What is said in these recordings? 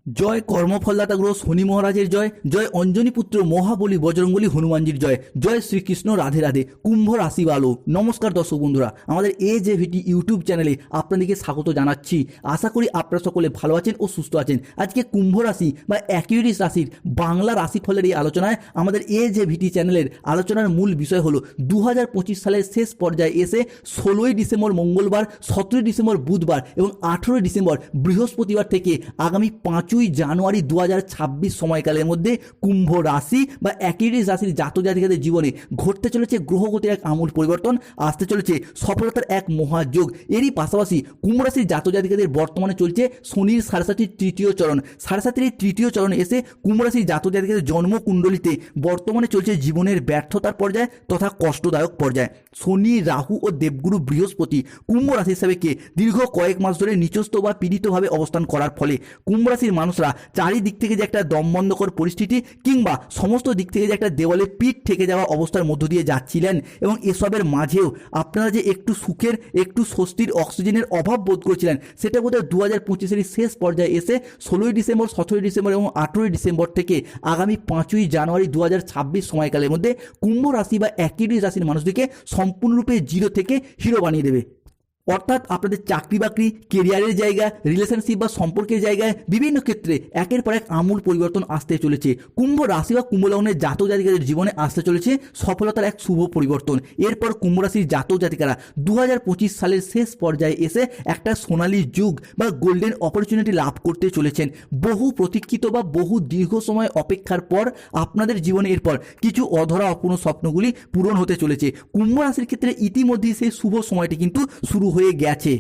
জয় কর্মফলদাতা গ্রহ শনি মহারাজের জয়, জয় অঞ্জনী পুত্র মহাবলী বজরঙ্গলী হনুমানজির জয়, জয় শ্রীকৃষ্ণ রাধে রাধে। কুম্ভ রাশি বালো নমস্কার দর্শক বন্ধুরা, আমাদের AJVT ইউটিউব চ্যানেলে আপনাদেরকে স্বাগত জানাচ্ছি। আশা করি আপনারা সকলে ভালো আছেন ও সুস্থ আছেন। আজকে কুম্ভ রাশি বা অ্যাকুয়ারিয়াস রাশির বাংলা রাশিফলের এই আলোচনায় আমাদের AJVT চ্যানেলের আলোচনার মূল বিষয় হলো 2025 সালের শেষ পর্যায়ে এসে 16ই ডিসেম্বর মঙ্গলবার, 17ই ডিসেম্বর বুধবার এবং 18ই ডিসেম্বর বৃহস্পতিবার থেকে আগামী 5ই জানুয়ারি 2026 সময়কালের মধ্যে কুম্ভ রাশি বা অ্যাকুয়ারিয়াস রাশির জাতক জাতিকাদের জীবনে ঘটতে চলেছে গ্রহগতির এক আমূল পরিবর্তন, আসতে চলেছে সফলতার এক মহাযোগ। এরই পাশাপাশি কুম্ভ রাশির জাতক জাতিকাদের বর্তমানে চলছে শনির 7.5 তৃতীয় চরণ। 7.5 তৃতীয় চরণে এসে কুম্ভ রাশির জাতক জাতিকাদের জন্মকুণ্ডলিতে বর্তমানে চলছে জীবনের ব্যর্থতার পর্যায় তথা কষ্টদায়ক পর্যায়। শনি, রাহু ও দেবগুরু বৃহস্পতি কুম্ভ রাশি হিসাবে দীর্ঘ কয়েক মাস ধরে নিচস্থ বা পীড়িতভাবে অবস্থান করার ফলে কুম্ভ রাশির মানুষরা চারিদিক থেকে যে একটা দমবন্ধকর পরিস্থিতি কিংবা সমস্ত দিক থেকে যে একটা দেওয়ালে পিঠ ঠেকে যাওয়া অবস্থার মধ্য দিয়ে যাচ্ছিলেন, এবং এসবের মাঝেও আপনারা যে একটু সুখের, একটু স্বস্তির, অক্সিজেনের অভাব বোধ করছিলেন, সেটা বোধহয় 2025-এর শেষ পর্যায়ে এসে 16ই ডিসেম্বর, 17ই ডিসেম্বর এবং 18ই ডিসেম্বর থেকে আগামী 5ই জানুয়ারি 2026 সময়কালের মধ্যে কুম্ভ রাশি বা অ্যাকুয়ারিয়াস রাশির মানুষদেরকে সম্পূর্ণরূপে জিরো থেকে হিরো বানিয়ে দেবে। অর্থাৎ আপনাদের চাকরি বাকরি, কেরিয়ারের জায়গা, রিলেশনশিপ বা সম্পর্কের জায়গায় বিভিন্ন ক্ষেত্রে একের পর এক আমূল পরিবর্তন আসতে চলেছে। কুম্ভ রাশি বা কুম্ভ লগ্নের জাতক জাতিকাদের জীবনে আসতে চলেছে সফলতার এক শুভ পরিবর্তন। এরপর কুম্ভ রাশির জাতক জাতিকারা 2025 সালের শেষ পর্যায়ে এসে একটা সোনালী যুগ বা গোল্ডেন অপরচুনিটি লাভ করতে চলেছেন। বহু প্রতীক্ষিত বা বহু দীর্ঘ সময় অপেক্ষার পর আপনাদের জীবনে এরপর কিছু অধরা অপূর্ণ স্বপ্নগুলি পূরণ হতে চলেছে। কুম্ভ রাশির ক্ষেত্রে ইতিমধ্যেই সেই শুভ সময়টি কিন্তু শুরু হয়ে গেছে।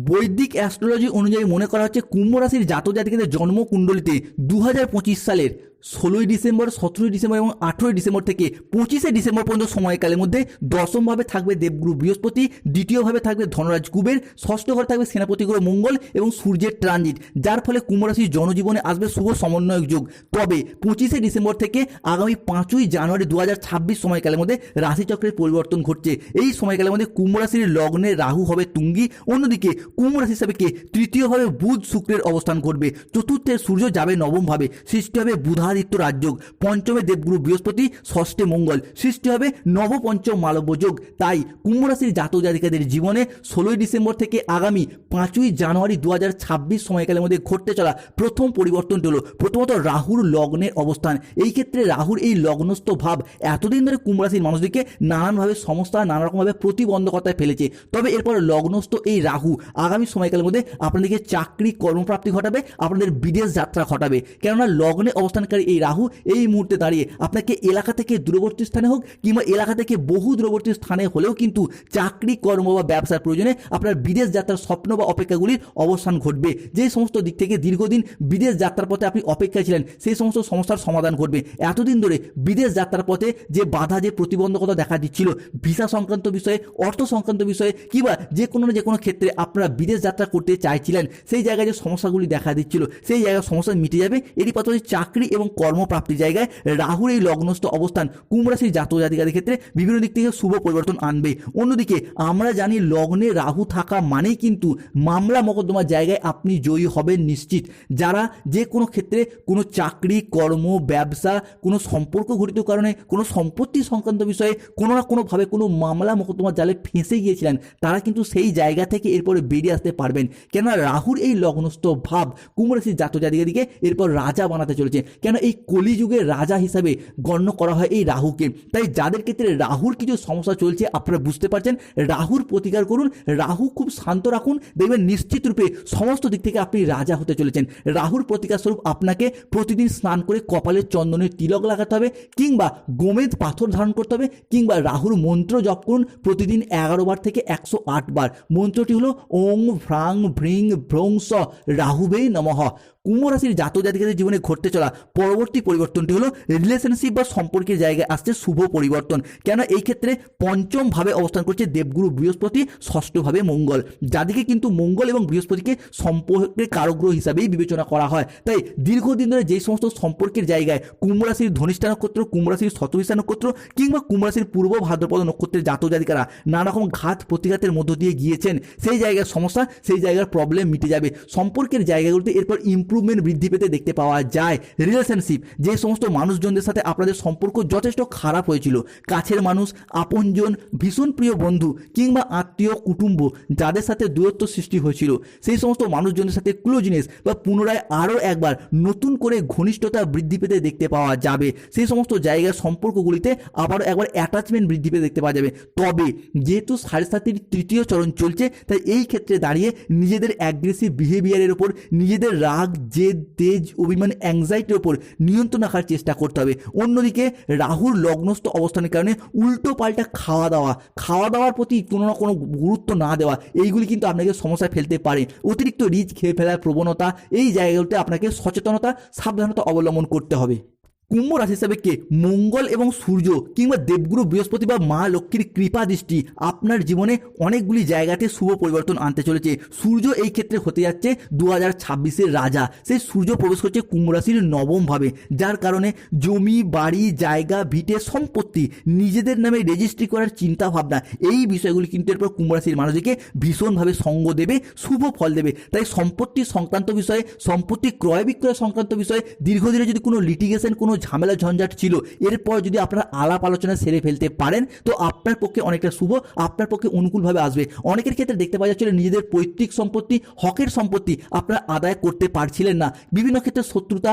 বৈদিক অ্যাস্ট্রোলজি অনুযায়ী মনে করা হচ্ছে কুম্ভ রাশির জাতক জাতিকাদের জন্মকুণ্ডলিতে 2025 সালের 16ই ডিসেম্বর, 17ই ডিসেম্বর এবং 18ই ডিসেম্বর থেকে 25শে ডিসেম্বর পর্যন্ত সময়কালের মধ্যে দশমভাবে থাকবে দেবগুরু বৃহস্পতি, দ্বিতীয়ভাবে থাকবে ধনরাজ কুবের, ষষ্ঠ ঘরে থাকবে সেনাপতি গ্রহ মঙ্গল এবং সূর্যের ট্রানজিট, যার ফলে কুম্ভ রাশির জনজীবনে আসবে শুভ সমন্বয়ক যোগ। তবে 25শে ডিসেম্বর থেকে আগামী 5ই জানুয়ারি 2026 সময়কালের মধ্যে রাশিচক্রের পরিবর্তন ঘটছে। এই সময়কালের মধ্যে কুম্ভ রাশির লগ্নে রাহু হবে তুঙ্গি, অন্যদিকে কুম্ভ রাশি হিসাবে তৃতীয়ভাবে বুধ শুক্রের অবস্থান করবে, চতুর্থে সূর্য যাবে নবমভাবে, সৃষ্টি হবে বুধাদিত্য রাজযোগ, পঞ্চমে দেবগুরু বৃহস্পতি, ষষ্ঠে মঙ্গল, সৃষ্টি হবে নবপঞ্চম মালব্য যোগ। তাই কুম্ভ রাশির জাতক জাতিকাদের জীবনে 16ই ডিসেম্বর থেকে আগামী 5ই জানুয়ারি 2026 সময়কালের মধ্যে ঘটতে চলা প্রথম পরিবর্তনটি হলো প্রথমত রাহুর লগ্নের অবস্থান। এই ক্ষেত্রে রাহুর এই লগ্নস্থ ভাব এতদিন ধরে কুম্ভ রাশির মানুষদেরকে নানানভাবে সমস্যা, নানা রকমভাবে প্রতিবন্ধকতায় ফেলেছে। তবে এরপর লগ্নস্থ এই রাহু আগামী সময়কালের মধ্যে আপনাদেরকে চাকরি কর্মপ্রাপ্তি ঘটাবে, আপনাদের বিদেশ যাত্রা ঘটাবে। কেননা লগ্নে অবস্থানকারী এই রাহু এই মুহূর্তে দাঁড়িয়ে আপনাকে এলাকা থেকে দূরবর্তী স্থানে হোক কিংবা এলাকা থেকে বহু দূরবর্তী স্থানে হলেও কিন্তু চাকরি, কর্ম বা ব্যবসার প্রয়োজনে আপনার বিদেশ যাত্রার স্বপ্ন বা অপেক্ষাগুলির অবসান ঘটবে। যে সমস্ত দিক থেকে দীর্ঘদিন বিদেশ যাত্রার পথে আপনি অপেক্ষায় ছিলেন, সেই সমস্ত সমস্যার সমাধান ঘটবে। এতদিন ধরে বিদেশ যাত্রার পথে যে বাধা, যে প্রতিবন্ধকতা দেখা দিচ্ছিল, ভিসা সংক্রান্ত বিষয়ে, অর্থ সংক্রান্ত বিষয়ে কিংবা যে কোনো ক্ষেত্রে আপনারা বিদেশ যাত্রা করতে চাইছিলেন, সেই জায়গায় যে সমস্যাগুলি দেখা দিচ্ছিল, সেই জায়গায় সমস্যা মিটে যাবে। এরই পাশাপাশি চাকরি এবং কর্মপ্রাপ্তির জায়গায় রাহুর এই লগ্নস্থ অবস্থান কুম্ভ রাশির জাতক জাতিকাদের ক্ষেত্রে বিভিন্ন দিক থেকে শুভ পরিবর্তন আনবে। অন্যদিকে আমরা জানি লগ্নে রাহু থাকা মানেই কিন্তু মামলা মোকদ্দমার জায়গায় আপনি জয়ী হবেন নিশ্চিত। যারা যে কোনো ক্ষেত্রে কোনো চাকরি, কর্ম, ব্যবসা, কোনো সম্পর্ক ঘটিত কারণে, কোনো সম্পত্তি সংক্রান্ত বিষয়ে কোনো না কোনোভাবে কোনো মামলা মোকদ্দমার জালে ফেঁসে গিয়েছিলেন, তারা কিন্তু সেই জায়গা থেকে এরপরে বেরিয়ে আসতে পারবেন। কেননা রাহুর এই লগ্নস্থ ভাব কুম্ভ রাশির জাতক জাতিকাদিকে এরপর রাজা বানাতে চলেছে। কেন এই কলিযুগের রাজা হিসাবে গণ্য করা হয় এই রাহুকে। তাই যাদের ক্ষেত্রে রাহুর কিছু সমস্যা চলছে, আপনারা বুঝতে পারছেন, রাহুর প্রতিকার করুন, রাহু খুব শান্ত রাখুন, দেখবেন নিশ্চিত রূপে সমস্ত দিক থেকে আপনি রাজা হতে চলেছেন। রাহুর প্রতিকার স্বরূপ আপনাকে প্রতিদিন স্নান করে কপালের চন্দনের তিলক লাগাতে হবে, কিংবা গোমেদ পাথর ধারণ করতে হবে, কিংবা রাহুর মন্ত্র জপ করুন প্রতিদিন 11 বার থেকে 108 বার। মন্ত্রটি হলো ওং ভ্রাং ভ্রিং ভ্রং স রাহুবে নমঃ। কুম্ভ রাশির জাতক জাতিকাদের জীবনে ঘটতে চলা পরবর্তী পরিবর্তনটি হলো রিলেশনশিপ বা সম্পর্কের জায়গায় আসছে শুভ পরিবর্তন। কেন এই ক্ষেত্রে পঞ্চম ভাবে অবস্থান করছে দেবগুরু বৃহস্পতি, ষষ্ঠভাবে মঙ্গল, যাদিকে কিন্তু মঙ্গল এবং বৃহস্পতিকে সম্পর্কের কারগ্রহ হিসাবেই বিবেচনা করা হয়। তাই দীর্ঘদিন ধরে যে সমস্ত সম্পর্কের জায়গায় কুম্ভ রাশির ধনিষ্ঠা নক্ষত্র, কুম্ভ রাশির শতভিষা নক্ষত্র কিংবা কুম্ভ রাশির পূর্ব ভাদ্রপদ নক্ষত্রের জাতক জাতিকারা নানা রকম ঘাত প্রতিঘাতের মধ্য দিয়ে গিয়েছেন, সেই জায়গার সমস্যা, সেই জায়গার প্রবলেম মিটে যাবে। সম্পর্কের জায়গাগুলিতে এরপর ইমপ্রুভমেন্ট বৃদ্ধি পেতে দেখতে পাওয়া যায়। রিলেশনশিপ, যে সমস্ত মানুষজনদের সাথে আপনাদের সম্পর্ক যথেষ্ট খারাপ হয়েছিল, কাছের মানুষ, আপনজন, ভীষণ প্রিয় বন্ধু কিংবা আত্মীয় কুটুম্ব যাদের সাথে দূরত্ব সৃষ্টি হয়েছিল, সেই সমস্ত মানুষজনের সাথে ক্লোজনেস বা পুনরায় আরও একবার নতুন করে ঘনিষ্ঠতা বৃদ্ধি পেতে দেখতে পাওয়া যাবে। সেই সমস্ত জায়গার সম্পর্কগুলিতে আবারও একবার অ্যাটাচমেন্ট বৃদ্ধি পেতে দেখতে পাওয়া যাবে। তবে যেহেতু সাড়ে সাতির তৃতীয় চরণ চলছে, তাই এই ক্ষেত্রে দাঁড়িয়ে নিজেদের অ্যাগ্রেসিভ বিহেভিয়ারের ওপর, নিজেদের রাগ, জেদ, তেজ, অভিমান, অ্যাংজাইটির ওপর নিয়ন্ত্রণ রাখার চেষ্টা করতে হবে। অন্যদিকে রাহুর লগ্নস্থ অবস্থানের কারণে উল্টো পাল্টা খাওয়া দাওয়ার প্রতি কোনো না কোনো গুরুত্ব না দেওয়া, এইগুলি কিন্তু আপনাকে সমস্যায় ফেলতে পারে। অতিরিক্ত রিচ খেয়ে ফেলার প্রবণতা, এই জায়গাগুলোতে আপনাকে সচেতনতা, সাবধানতা অবলম্বন করতে হবে। কুম্ভ রাশি হিসাবে কে মঙ্গল এবং সূর্য কিংবা দেবগুরু বৃহস্পতি বা মা লক্ষ্মীর কৃপা দৃষ্টি আপনার জীবনে অনেকগুলি জায়গাতে শুভ পরিবর্তন আনতে চলেছে। সূর্য এই ক্ষেত্রে হতে যাচ্ছে 2026-এর রাজা। সেই সূর্য প্রবেশ করছে কুম্ভ রাশির নবম ভাবে, যার কারণে জমি, বাড়ি, জায়গা, ভিটে, সম্পত্তি নিজেদের নামে রেজিস্ট্রি করার চিন্তা ভাবনা, এই বিষয়গুলি কিন্তু এরপর কুম্ভ রাশির মানুষকে ভীষণভাবে সঙ্গ দেবে, শুভ ফল দেবে। তাই সম্পত্তি সংক্রান্ত বিষয়ে, সম্পত্তি ক্রয় বিক্রয় সংক্রান্ত বিষয়ে দীর্ঘদিনে যদি কোনো লিটিগেশন, কোনো ঝামেলা ঝঞ্ঝাট ছিল, এরপর যদি আপনারা আলাপ আলোচনা সেরে ফেলতে পারেন, তো আপনার পক্ষে অনেকটা শুভ, আপনার পক্ষে অনুকূলভাবে আসবে। অনেকের ক্ষেত্রে দেখতে পাওয়া যাচ্ছিল নিজেদের পৈতৃক সম্পত্তি, হকের সম্পত্তি আপনারা আদায় করতে পারছিলেন না। বিভিন্ন ক্ষেত্রে শত্রুতা,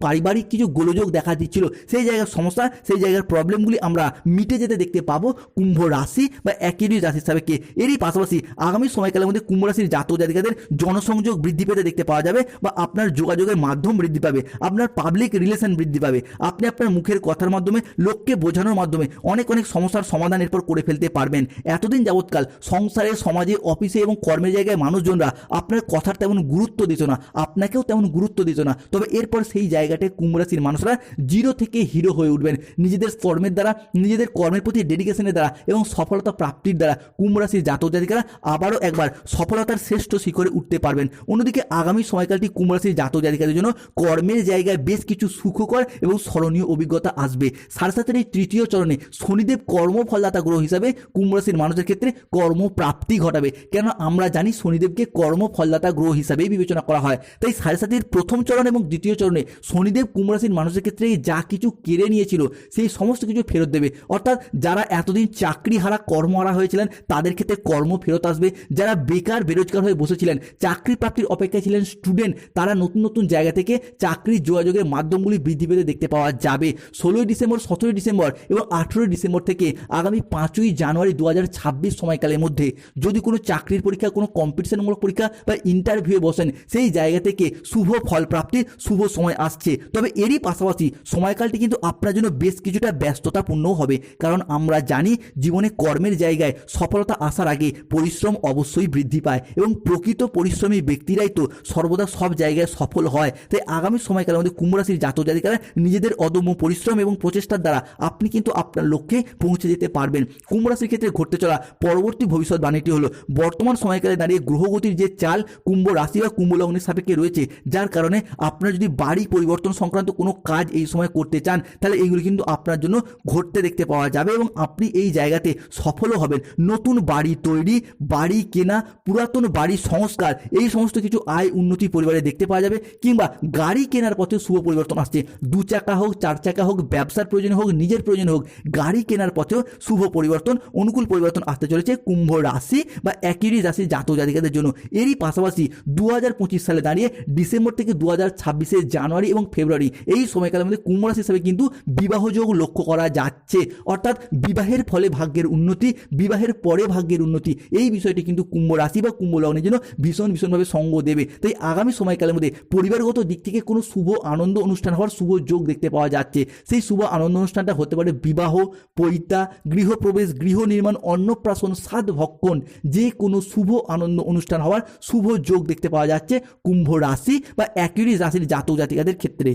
পারিবারিক কিছু গোলযোগ দেখা দিচ্ছিল। সেই জায়গার সমস্যা, সেই জায়গার প্রবলেমগুলি আমরা মিটে যেতে দেখতে পাবো কুম্ভ রাশি বা একই রাশি হিসাবে কে। এরই পাশাপাশি আগামী সময়কালের মধ্যে কুম্ভ রাশির জাতক জাতিকাদের জনসংযোগ বৃদ্ধি পেতে দেখতে পাওয়া যাবে, বা আপনার যোগাযোগের মাধ্যম বৃদ্ধি পাবে, আপনার পাবলিক রিলেশন বৃদ্ধি পাবে। আপনি আপনার মুখের কথার মাধ্যমে, লোককে বোঝানোর মাধ্যমে অনেক সমস্যার সমাধান এরপর করে ফেলতে পারবেন। এতদিন যাবৎকাল সংসারে, সমাজে, অফিসে এবং কর্মের জায়গায় মানুষজনরা আপনার কথার তেমন গুরুত্ব দিত না, আপনাকেও তেমন গুরুত্ব দিত না। তবে এরপর সেই জায়গাটায় কুম্ভ রাশির মানুষরা জিরো থেকে হিরো হয়ে উঠবেন। নিজেদের কর্মের দ্বারা, নিজেদের কর্মের প্রতি ডেডিকেশনের দ্বারা এবং সফলতা প্রাপ্তির দ্বারা কুম্ভ রাশির জাতক জাতিকারা আবারও একবার সফলতার শ্রেষ্ঠ শিখরে উঠতে পারবেন। অন্যদিকে আগামী সময়কালটি কুম্ভ রাশির জাতক জাতিকাদের জন্য কর্মের জায়গায় বেশ কিছু সুখকর এবং স্মরণীয় অভিজ্ঞতা আসবে। সাড়ে সাতের এই তৃতীয় চরণে শনিদেব কর্মফলদাতা গ্রহ হিসাবে কুম্ভ রাশির মানুষের ক্ষেত্রে কর্মপ্রাপ্তি ঘটাবে। কেন আমরা জানি শনিদেবকে কর্মফলদাতা গ্রহ হিসাবেই বিবেচনা করা হয়। তাই সাড়ে সাতের প্রথম চরণ এবং দ্বিতীয় চরণে শনিদেব কুম্ভ রাশির মানুষের ক্ষেত্রে যা কিছু কেড়ে নিয়েছিল, সেই সমস্ত কিছু ফেরত দেবে। অর্থাৎ যারা এতদিন চাকরিহারা, কর্মহারা হয়েছিলেন, তাদের ক্ষেত্রে কর্ম ফেরত আসবে। যারা বেকার, বেরোজগার হয়ে বসেছিলেন, চাকরি প্রাপ্তির অপেক্ষায় ছিলেন স্টুডেন্ট, তারা নতুন নতুন জায়গা থেকে চাকরির যোগাযোগের মাধ্যমগুলি বৃদ্ধি পেতে দেখতে পাওয়া যাবে। 16ই ডিসেম্বর, 17ই ডিসেম্বর এবং 18ই ডিসেম্বর থেকে আগামী 5ই জানুয়ারি 2026 সময়কালের মধ্যে যদি কোনো চাকরির পরীক্ষা, কোনো কম্পিটিশনমূলক পরীক্ষা বা ইন্টারভিউয়ে বসেন, সেই জায়গা থেকে শুভ ফল প্রাপ্তির শুভ সময় আসছে। তবে এরই পাশাপাশি সময়কালটি কিন্তু আপনার জন্য বেশ কিছুটা ব্যস্ততাপূর্ণও হবে, কারণ আমরা জানি জীবনে কর্মের জায়গায় সফলতা আসার আগে পরিশ্রম অবশ্যই বৃদ্ধি পায় এবং প্রকৃত পরিশ্রমী ব্যক্তিরাই তো সর্বদা সব জায়গায় সফল হয়। তাই আগামী সময়কালের মধ্যে কুম্ভ রাশির জাতক জাতিকারা নিজেদের অদম্য পরিশ্রম এবং প্রচেষ্টার দ্বারা আপনি কিন্তু আপনার লক্ষ্যে পৌঁছে যেতে পারবেন। কুম্ভ রাশির ক্ষেত্রে ঘটতে চলা পরবর্তী ভবিষ্যৎবাণীটি হলো, বর্তমান সময়কালে দাঁড়িয়ে গ্রহগতির যে চাল কুম্ভ রাশি বা কুম্ভ লগ্নের সাপেক্ষে রয়েছে, যার কারণে আপনারা যদি বাড়ি পরিবর্তন সংক্রান্ত কোনো কাজ এই সময় করতে চান, তাহলে এইগুলো কিন্তু আপনার জন্য ঘটতে দেখতে পাওয়া যাবে এবং আপনি এই জায়গাতে সফলও হবেন। নতুন বাড়ি তৈরি, বাড়ি কেনা, পুরাতন বাড়ি সংস্কার, এই সমস্ত কিছু আয় উন্নতি পরিবারে দেখতে পাওয়া যাবে। কিংবা গাড়ি কেনার পথে শুভ পরিবর্তন আসছে, 2 চাকা হোক, 4 চাকা হোক, ব্যবসার প্রয়োজন হোক, নিজের প্রয়োজন হোক, গাড়ি কেনার পথেও শুভ পরিবর্তন, অনুকূল পরিবর্তন আসতে চলেছে কুম্ভ রাশি বা একই রাশির জাতক জাতিকাদের জন্য। এরই পাশাপাশি 2025 সালে দাঁড়িয়ে ডিসেম্বর থেকে 2026 জানুয়ারি এবং ফেব্রুয়ারি, এই সময়কালের মধ্যে কুম্ভ রাশি হিসাবে কিন্তু বিবাহযোগ লক্ষ্য করা যাচ্ছে। অর্থাৎ বিবাহের ফলে ভাগ্যের উন্নতি, বিবাহের পরে ভাগ্যের উন্নতি, এই বিষয়টি কিন্তু কুম্ভ রাশি বা কুম্ভ লগ্নের জন্য ভীষণভাবে সঙ্গ দেবে। তাই আগামী সময়কালের মধ্যে পরিবারগত দিক থেকে কোনো শুভ আনন্দ অনুষ্ঠান হওয়ার শুভ যোগ দেখতে পাওয়া যাচ্ছে। সেই শুভ আনন্দ অনুষ্ঠানটা হতে পারে বিবাহ, পৈতা, গৃহপ্রবেশ, গৃহ নির্মাণ, অন্নপ্রাশন, সাধ ভক্ষণ, যে কোনো শুভ আনন্দ অনুষ্ঠান হওয়ার শুভ যোগ দেখতে পাওয়া যাচ্ছে কুম্ভ রাশি বা একই রাশির জাতক জাতিকাদের ক্ষেত্রে।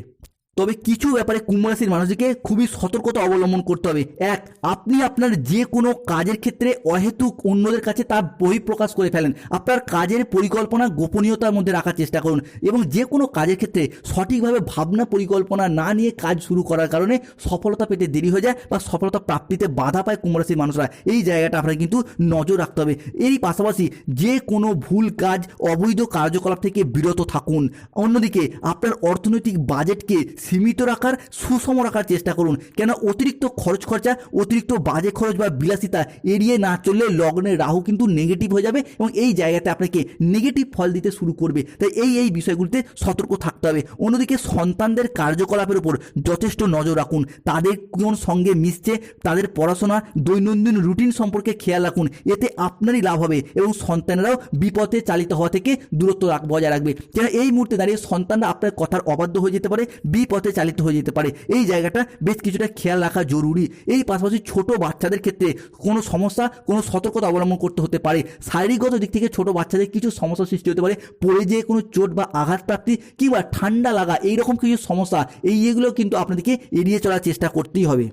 তবে কিছু ব্যাপারে কুম্ভ রাশির মানুষকে খুবই সতর্কতা অবলম্বন করতে হবে। এক, আপনি আপনার যে কোনো কাজের ক্ষেত্রে অহেতুক অন্যদের কাছে তার বহিঃপ্রকাশ করে ফেলেন। আপনার কাজের পরিকল্পনা গোপনীয়তার মধ্যে রাখার চেষ্টা করুন এবং যে কোনো কাজের ক্ষেত্রে সঠিকভাবে ভাবনা পরিকল্পনা না নিয়ে কাজ শুরু করার কারণে সফলতা পেতে দেরি হয়ে যায় বা সফলতা প্রাপ্তিতে বাধা পায় কুম্ভ রাশির মানুষরা। এই জায়গাটা আপনাকে কিন্তু নজর রাখতে হবে। এরই পাশাপাশি যে কোনো ভুল কাজ অবৈধ কার্যকলাপ থেকে বিরত থাকুন। অন্যদিকে আপনার অর্থনৈতিক বাজেটকে সীমিত রাখার সুষম রাখার চেষ্টা করুন, কেন অতিরিক্ত খরচা অতিরিক্ত বাজে খরচ বা বিলাসিতা এড়িয়ে না চললে লগ্নে রাহু কিন্তু নেগেটিভ হয়ে যাবে এবং এই জায়গাতে আপনাকে নেগেটিভ ফল দিতে শুরু করবে। তাই এই বিষয়গুলিতে সতর্ক থাকতে হবে। অন্যদিকে সন্তানদের কার্যকলাপের উপর যথেষ্ট নজর রাখুন। তাদের কোন সঙ্গে মিশছে, তাদের পড়াশোনা দৈনন্দিন রুটিন সম্পর্কে খেয়াল রাখুন। এতে আপনারই লাভ হবে এবং সন্তানরাও বিপথে চালিত হওয়া থেকে দূরত্ব বজায় রাখবে। কেন এই মুহূর্তে দাঁড়িয়ে সন্তানরা আপনার কথার অবাধ্য হয়ে যেতে পারে, বিপথে চালিত হয়ে যেতে পারে। এই জায়গাটা বেশ কিছুটা খেয়াল রাখা জরুরি। এই পাশাপাশি ছোট বাচ্চাদের ক্ষেত্রে কোনো সমস্যা, কোনো সতর্কতা অবলম্বন করতে হতে পারে। শারীরিকগত দিক থেকে ছোট বাচ্চাদের কিছু সমস্যার সৃষ্টি হতে পারে, পড়ে যেয়ে কোনো চোট বা আঘাত প্রাপ্তি কিংবা ঠান্ডা লাগা এইরকম কিছু সমস্যা, এইগুলো কিন্তু আপনাদেরকে এড়িয়ে চলার চেষ্টা করতেই হবে।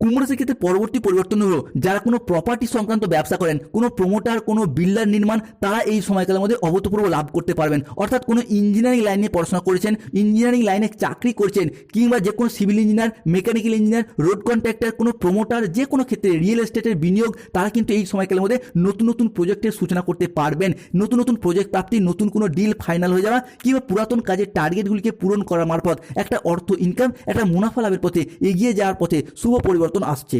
কুম্ভ রাশির ক্ষেত্রে পরবর্তী পরিবর্তন হলো যারা কোনো প্রপার্টি সংক্রান্ত ব্যবসা করেন, কোনো প্রমোটার, কোনো বিল্ডার নির্মাণ, তারা এই সময়কালের মধ্যে অভূতপূর্ব লাভ করতে পারবেন। অর্থাৎ কোনো ইঞ্জিনিয়ারিং লাইনে পড়াশোনা করেছেন, ইঞ্জিনিয়ারিং লাইনে চাকরি করছেন, কিংবা যে কোনো civil engineer, mechanical engineer, road contractor, কোনো প্রমোটার, যে কোনো ক্ষেত্রে রিয়েল এস্টেটের বিনিয়োগ, তারা কিন্তু এই সময়কালের মধ্যে নতুন নতুন প্রজেক্টের সূচনা করতে পারবেন। নতুন নতুন প্রজেক্ট প্রাপ্তি, নতুন কোনো ডিল ফাইনাল হয়ে যাওয়া কিংবা পুরাতন কাজের টার্গেটগুলিকে পূরণ করার মারফত একটা অর্থ ইনকাম, একটা মুনাফা লাভের পথে এগিয়ে যাওয়ার পথে শুভ পরিবর্তন আসছে।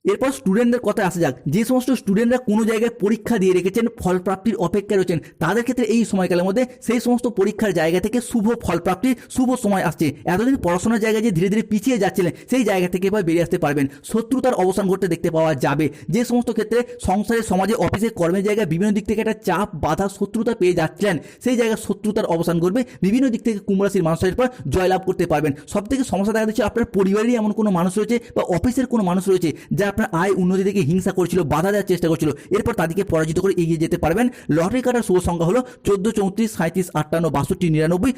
এরপর স্টুডেন্টদের কথায় আসা যাক। যে সমস্ত স্টুডেন্টরা কোনো জায়গায় পরীক্ষা দিয়ে রেখেছেন, ফল প্রাপ্তির অপেক্ষায় রয়েছেন, তাদের ক্ষেত্রে এই সময়কালের মধ্যে সেই সমস্ত পরীক্ষার জায়গা থেকে শুভ ফল প্রাপ্তির শুভ সময় আসছে। এতদিন পড়াশোনার জায়গায় যে ধীরে ধীরে পিছিয়ে যাচ্ছিলেন, সেই জায়গা থেকে এবার বেরিয়ে আসতে পারবেন। শত্রুতার অবসান ঘটতে দেখতে পাওয়া যাবে। যে সমস্ত ক্ষেত্রে সংসারে, সমাজে, অফিসে, কর্মের জায়গায় বিভিন্ন দিক থেকে একটা চাপ, বাধা, শত্রুতা পেয়ে যাচ্ছিলেন, সেই জায়গায় শত্রুতার অবসান ঘটবে। বিভিন্ন দিক থেকে কুম্ভ রাশির মানুষের পর জয়লাভ করতে পারবেন। সব থেকে সমস্যা দেখা যাচ্ছে আপনার পরিবারেরই এমন কোনো মানুষ রয়েছে বা অফিসের কোনো মানুষ রয়েছে যা আপনার আয় উন্নতি থেকে হিংসা করছিল, বাধা দেওয়ার চেষ্টা করছিল। এরপর তাদেরকে পরাজিত করে এগিয়ে যেতে পারবেন। লটারি কাটার শুভ সংখ্যা হলো 14, 34, 37, 58, 62, 99।